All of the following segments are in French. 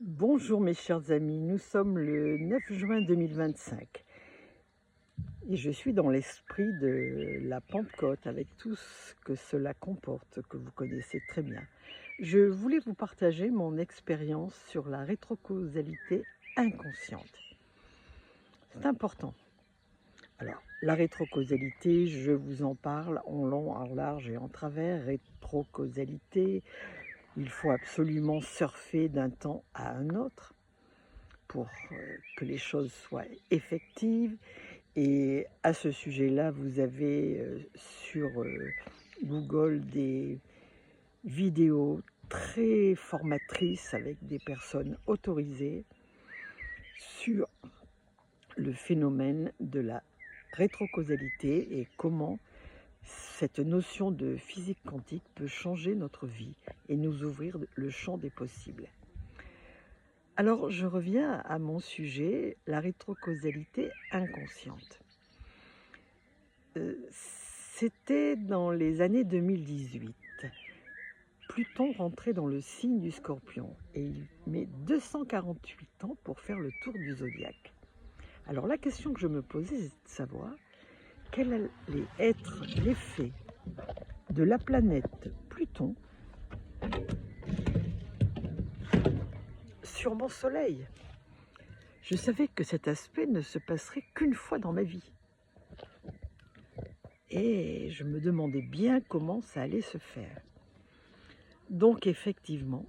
Bonjour mes chers amis, nous sommes le 9 juin 2025 et je suis dans l'esprit de la Pentecôte avec tout ce que cela comporte, que vous connaissez très bien. Je voulais vous partager mon expérience sur la rétrocausalité inconsciente. C'est important. Alors, la rétrocausalité, je vous en parle en long, en large et en travers. Rétrocausalité, il faut absolument surfer d'un temps à un autre pour que les choses soient effectives. Et à ce sujet-là, vous avez sur Google des vidéos très formatrices avec des personnes autorisées sur le phénomène de la rétrocausalité et comment cette notion de physique quantique peut changer notre vie et nous ouvrir le champ des possibles. Alors, je reviens à mon sujet, la rétrocausalité inconsciente. C'était dans les années 2018. Pluton rentrait dans le signe du Scorpion et il met 248 ans pour faire le tour du zodiaque. Alors, la question que je me posais, c'est de savoir quel allait être l'effet de la planète Pluton sur mon soleil. Je savais que cet aspect ne se passerait qu'une fois dans ma vie. Et je me demandais bien comment ça allait se faire. Donc effectivement,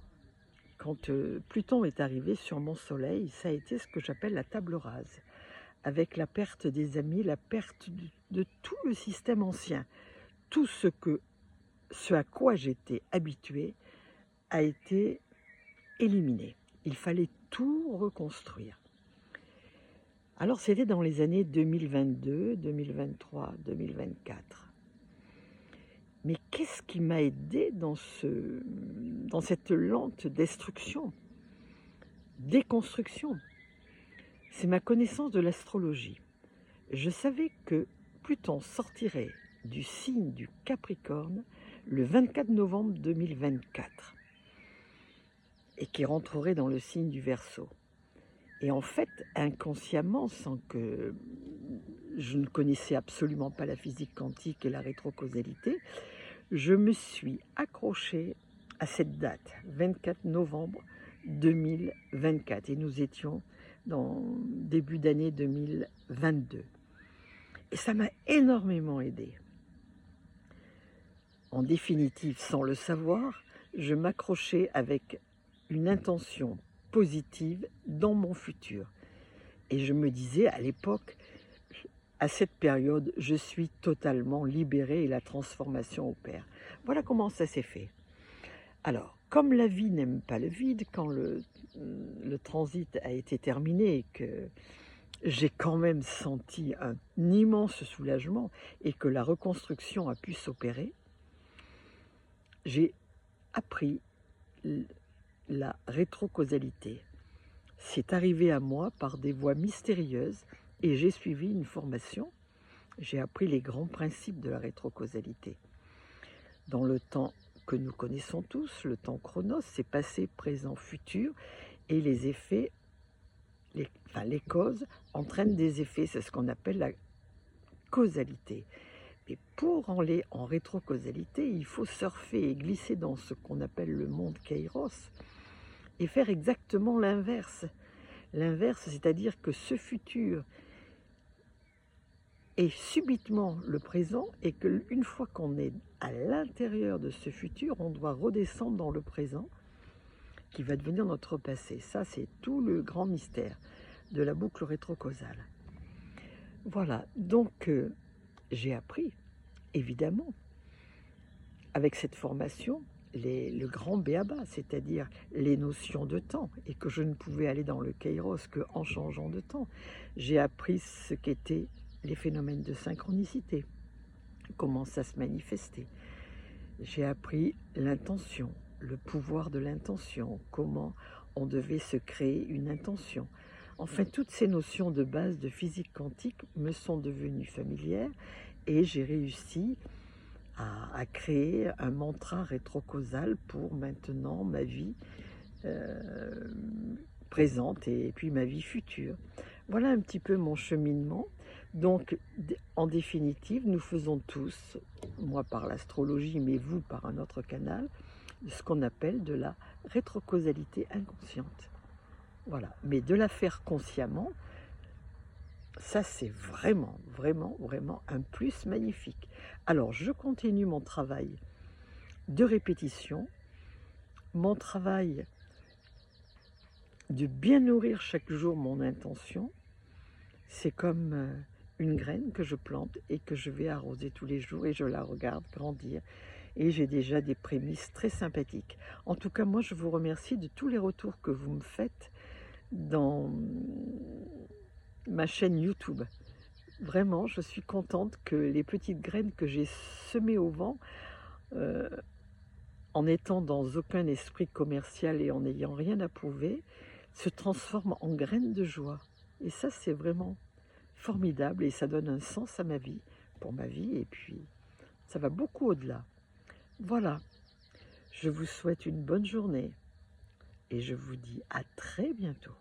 quand Pluton est arrivé sur mon soleil, ça a été ce que j'appelle la table rase, avec la perte des amis, la perte de tout le système ancien. Tout ce à quoi j'étais habituée a été éliminé. Il fallait tout reconstruire. Alors c'était dans les années 2022, 2023, 2024. Mais qu'est-ce qui m'a aidé dans cette lente destruction, déconstruction? C'est ma connaissance de l'astrologie. Je savais que Pluton sortirait du signe du Capricorne le 24 novembre 2024 et qui rentrerait dans le signe du Verseau. Et en fait, inconsciemment, sans que je ne connaissais absolument pas la physique quantique et la rétrocausalité, je me suis accrochée à cette date, 24 novembre 2024. Et nous étions dans début d'année 2022. Et ça m'a énormément aidée. En définitive, sans le savoir, je m'accrochais avec une intention positive dans mon futur. Et je me disais à l'époque, à cette période, je suis totalement libérée et la transformation opère. Voilà comment ça s'est fait. Alors, comme la vie n'aime pas le vide, quand le transit a été terminé et que j'ai quand même senti un immense soulagement et que la reconstruction a pu s'opérer, j'ai appris la rétrocausalité. C'est arrivé à moi par des voies mystérieuses et j'ai suivi une formation. J'ai appris les grands principes de la rétrocausalité. Dans le temps que nous connaissons tous, le temps chronos, c'est passé, présent, futur, et les effets, les causes entraînent des effets, c'est ce qu'on appelle la causalité. Mais pour aller en rétrocausalité, il faut surfer et glisser dans ce qu'on appelle le monde Kairos et faire exactement l'inverse. L'inverse, c'est-à-dire que ce futur est subitement le présent et qu'une fois qu'on est à l'intérieur de ce futur, on doit redescendre dans le présent qui va devenir notre passé. Ça, c'est tout le grand mystère de la boucle rétrocausale. Voilà, donc j'ai appris, évidemment, avec cette formation, le grand béaba, c'est-à-dire les notions de temps, et que je ne pouvais aller dans le kairos qu'en changeant de temps. J'ai appris ce qu'étaient les phénomènes de synchronicité, comment ça se manifestait. J'ai appris l'intention, le pouvoir de l'intention, comment on devait se créer une intention. Enfin, toutes ces notions de base de physique quantique me sont devenues familières et j'ai réussi à créer un mantra rétrocausal pour maintenant ma vie présente et puis ma vie future. Voilà un petit peu mon cheminement. Donc, en définitive, nous faisons tous, moi par l'astrologie, mais vous par un autre canal, ce qu'on appelle de la rétrocausalité inconsciente. Voilà. Mais de la faire consciemment, ça c'est vraiment, vraiment, vraiment un plus magnifique. Alors, je continue mon travail de répétition, mon travail de bien nourrir chaque jour mon intention. C'est comme une graine que je plante et que je vais arroser tous les jours et je la regarde grandir. Et j'ai déjà des prémices très sympathiques. En tout cas, moi, je vous remercie de tous les retours que vous me faites dans ma chaîne YouTube. Vraiment, je suis contente que les petites graines que j'ai semées au vent, en n'étant dans aucun esprit commercial et en n'ayant rien à prouver, se transforment en graines de joie. Et ça, c'est vraiment formidable et ça donne un sens à ma vie, pour ma vie, et puis ça va beaucoup au-delà. Voilà, je vous souhaite une bonne journée et je vous dis à très bientôt.